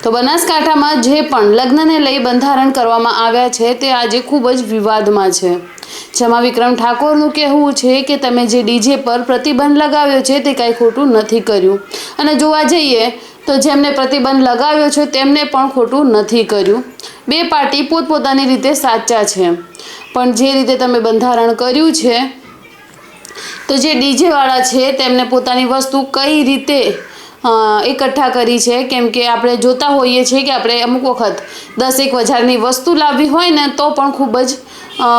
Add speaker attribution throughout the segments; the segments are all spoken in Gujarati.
Speaker 1: તો બનાસકાંઠામાં જે પણ લગ્નને લઈ બંધારણ કરવામાં આવ્યા છે તે આજે ખૂબ જ વિવાદમાં છે, જેમાં વિક્રમ ઠાકોરનું કહેવું છે કે તમે જે ડીજે પર પ્રતિબંધ લગાવ્યો છે તે કાંઈ ખોટું નથી કર્યું, અને જોવા જઈએ તો જેમને પ્રતિબંધ લગાવ્યો છે તેમને પણ ખોટું નથી કર્યું। બે પાર્ટી પોતપોતાની રીતે સાચા છે, પણ જે રીતે તમે બંધારણ કર્યું છે તો જે ડીજેવાળા છે તેમને પોતાની વસ્તુ કઈ રીતે એકઠા કરી છે, કેમ કે આપણે જોતા હોઈએ છીએ કે આપણે અમુક વખત 10,000-1,000ની વસ્તુ લાવવી હોય ને તો પણ ખૂબ જ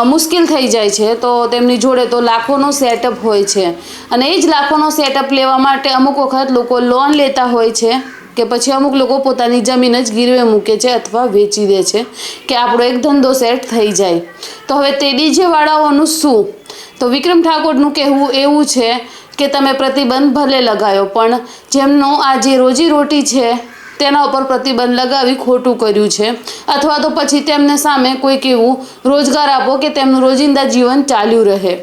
Speaker 1: મુશ્કેલ થઈ જાય છે। તો તેમની જોડે તો લાખોનો સેટઅપ હોય છે, અને એ જ લાખોનો સેટઅપ લેવા માટે અમુક વખત લોકો લોન લેતા હોય છે કે પછી અમુક લોકો પોતાની જમીન જ ગીરવે મૂકે છે અથવા વેચી દે છે કે આપણો એક ધંધો સેટ થઈ જાય। તો હવે તે ડીજેવાળાઓનું શું? તો વિક્રમ ઠાકોરનું કહેવું એવું છે કે તમે પ્રતિબંધ ભલે લગાવ્યો, પણ જેમનો આ જે રોજીરોટી છે તેના ઉપર પ્રતિબંધ લગાવી ખોટું કર્યું છે, અથવા તો પછી તેમને સામે કોઈક એવું રોજગાર આપો કે તેમનું રોજિંદા જીવન ચાલ્યું રહે।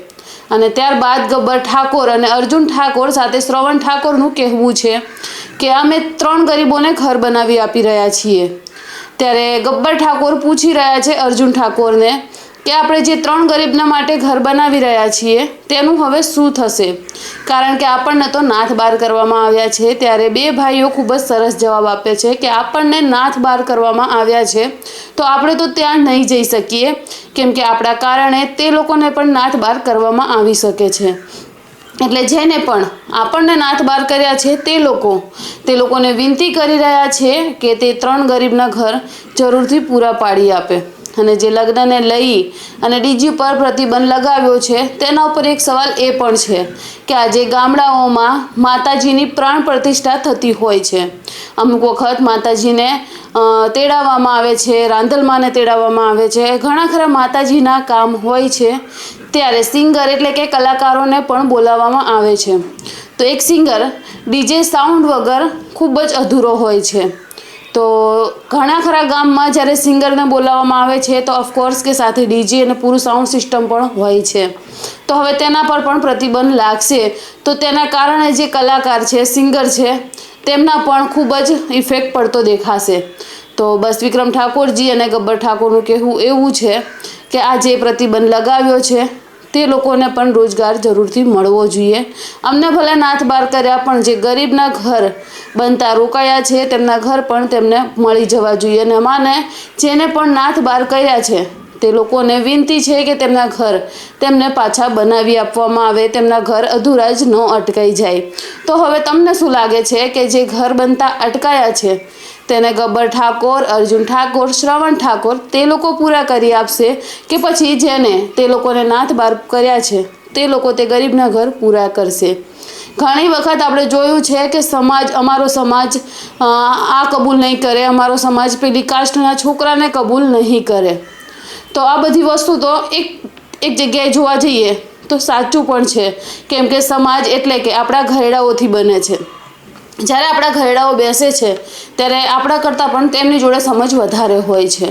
Speaker 1: અને ત્યારબાદ ગબ્બર ઠાકોર અને અર્જુન ઠાકોર સાથે શ્રવણ ઠાકોરનું કહેવું છે કે અમે 3 ગરીબોને ઘર બનાવી આપી રહ્યા છીએ। ત્યારે ગબ્બર ઠાકોર પૂછી રહ્યા છે અર્જુન ઠાકોરને કે આપણે જે 3 ગરીબના માટે ઘર બનાવી રહ્યા છીએ તેનું હવે શું થશે, કારણ કે આપણને તો નાથ બાર કરવામાં આવ્યા છે। ત્યારે બે ભાઈઓ ખૂબ જ સરસ જવાબ આપે છે કે આપણને નાથ બાર કરવામાં આવ્યા છે તો આપણે તો ત્યાં નહીં જઈ શકીએ, કેમ કે આપણા કારણે તે લોકોને પણ નાથ બાર કરવામાં આવી શકે છે। એટલે જેને પણ આપણને નાથ બાર કર્યા છે તે લોકોને વિનંતી કરી રહ્યા છે કે તે 3 ગરીબના ઘર જરૂરથી પૂરા પાડી આપે। અને જે લગ્નને લઈ અને ડીજી પર પ્રતિબંધ લગાવ્યો છે તેના ઉપર એક સવાલ એ પણ છે કે આજે ગામડાઓમાં માતાજીની પ્રાણ પ્રતિષ્ઠા થતી હોય છે। અમુક વખત માતાજીને તેડાવવામાં આવે છે, રાંધલમાને તેડાવવામાં આવે છે, ઘણા ખરા માતાજીના કામ હોય છે। ત્યારે સિંગર એટલે કે કલાકારોને પણ બોલાવવામાં આવે છે, તો એક સિંગર ડીજે સાઉન્ડ વગર ખૂબ જ અધૂરો હોય છે। તો ઘણા ખરા ગામમાં જ્યારે સિંગરને બોલાવવામાં આવે છે તો ઓફકોર્સ કે સાથે ડીજે અને પૂરું સાઉન્ડ સિસ્ટમ પણ હોય છે। તો હવે તેના પર પણ પ્રતિબંધ લાગશે તો તેના કારણે જે કલાકાર છે, સિંગર છે, તેમના પણ ખૂબ જ ઇફેક્ટ પડતો દેખાશે। તો બસ વિક્રમ ઠાકોરજી અને ગબ્બર ઠાકોરનું કહેવું એવું છે કે આ જે પ્રતિબંધ લગાવ્યો છે તે લોકોને પણ રોજગાર જરૂરથી મળવો જોઈએ। અમને ભલે નાથ બાર કર્યા, પણ જે ગરીબના ઘર બનતા રોકાયા છે તેમના ઘર પણ તેમને મળી જવા જોઈએ। અને અમાને જેને પણ નાથ બાર કર્યા છે તે લોકોને વિનંતી છે કે તેમના ઘર તેમને પાછા બનાવી આપવામાં આવે, તેમના ઘર અધૂરા જ ન અટકાઈ જાય। તો હવે તમને શું લાગે છે કે જે ઘર બનતા અટકાયા છે તેને ગબ્બર ઠાકોર, અર્જુન ઠાકોર, શ્રવણ ઠાકોર તે લોકો પૂરા કરી આપશે, કે પછી જેને તે લોકોને નાથ બાર કર્યા છે તે લોકો તે ગરીબના ઘર પૂરા કરશે? ઘણી વખત આપણે જોયું છે કે અમારો સમાજ આ કબૂલ નહીં કરે, અમારો સમાજ પેલી કાસ્ટના છોકરાને કબૂલ નહીં કરે। તો આ બધી વસ્તુ તો એક જગ્યાએ જોવા જઈએ તો સાચું પણ છે, કેમ કે સમાજ એટલે કે આપણા ઘરડાઓથી બને છે। જ્યારે આપણા ઘરડાઓ બેસે છે ત્યારે આપણા કરતાં પણ તેમની જોડે સમજ વધારે હોય છે।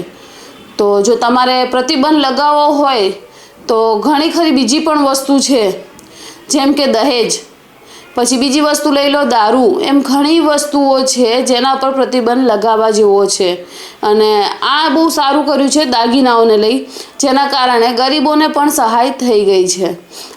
Speaker 1: તો જો તમારે પ્રતિબંધ લગાવવો હોય તો ઘણી ખરી બીજી પણ વસ્તુ છે, જેમ કે દહેજ, પછી બીજી વસ્તુ લઈ લો દારૂ, એમ ઘણી વસ્તુઓ છે જેના પર પ્રતિબંધ લગાવવા જેવો છે। અને આ બહુ સારું કર્યું છે દાગીનાઓને લઈ, જેના કારણે ગરીબોને પણ સહાય થઈ ગઈ છે।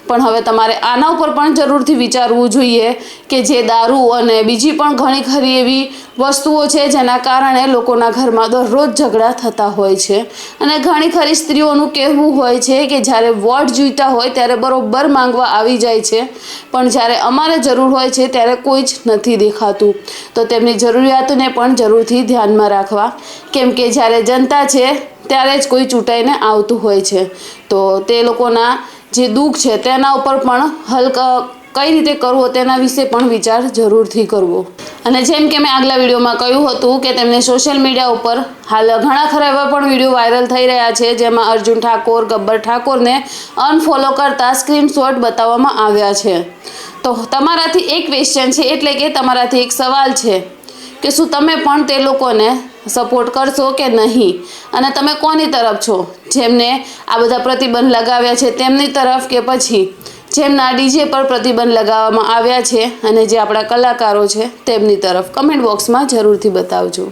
Speaker 1: પણ હવે તમારે આના ઉપર પણ જરૂરથી વિચારવું જોઈએ કે જે દારૂ અને બીજી પણ ઘણી ખરી એવી વસ્તુઓ છે જેના કારણે લોકોના ઘરમાં દરરોજ ઝઘડા થતા હોય છે। અને ઘણી ખરી સ્ત્રીઓનું કહેવું હોય છે કે જ્યારે વોટ જોઈતા હોય ત્યારે બરોબર માંગવા આવી જાય છે, પણ જ્યારે અમારે જરૂર હોય છે ત્યારે કોઈ જ નથી દેખાતું। તો તેમની જરૂરિયાતોને પણ જરૂરથી ધ્યાનમાં રાખવા, કેમ કે જ્યારે જનતા છે ત્યારે જ કોઈ ચૂંટાઈને આવતું હોય છે। તો તે લોકોના જે દુઃખ છે તેના ઉપર પણ હલ કઈ રીતે કરવો તેના વિશે પણ વિચાર જરૂરથી કરવો। અને જેમ કે મેં આગલા વિડીયોમાં કહ્યું હતું કે તેમને સોશિયલ મીડિયા ઉપર હાલ ઘણા ખરા એવા પણ વિડીયો વાયરલ થઈ રહ્યા છે જેમાં અર્જુન ઠાકોર, ગબ્બર ઠાકોરને અનફોલો કરતા સ્ક્રીનશોટ બતાવવામાં આવ્યા છે। તો તમારાથી એક ક્વેશ્ચન છે, એટલે કે તમારાથી એક સવાલ છે કે શું તમે પણ તે લોકોને સપોર્ટ કરશો કે નહીં? અને તમે કોની તરફ છો? જેમને આ બધા પ્રતિબંધ લગાવ્યા છે તેમની તરફ, કે પછી જેમના ડીજે પર પ્રતિબંધ લગાવવામાં આવ્યા છે અને જે આપણા કલાકારો છે તેમની તરફ? કમેન્ટ બોક્સમાં જરૂરથી બતાવજો।